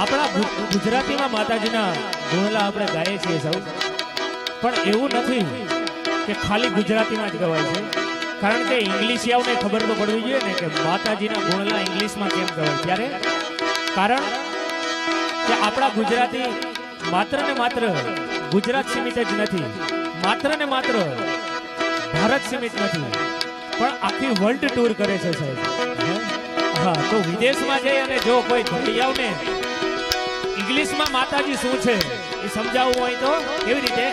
આપણા ગુજરાતીમાં માતાજીના ગુણલા આપણે ગાઈએ છીએ સૌ, પણ એવું નથી કે ખાલી ગુજરાતીમાં જ ગવાય છે, કારણ કે ઇંગ્લિશિયાઓને ખબર તો પડવી જોઈએ ને કે માતાજીના ગુણલા ઇંગ્લિશમાં કેમ ગવાય. ત્યારે કારણ કે આપણા ગુજરાતી માત્ર ને માત્ર ગુજરાત સીમિત જ નથી, માત્ર ને માત્ર ભારત સીમિત નથી, પણ આખી વર્લ્ડ ટૂર કરે છે સાહેબ. હા, તો વિદેશમાં જઈ અને જો કોઈ ધોળિયાઓને ઇંગ્લિશમાં માતાજી શું છે એ સમજાવવું હોય તો કેવી રીતે?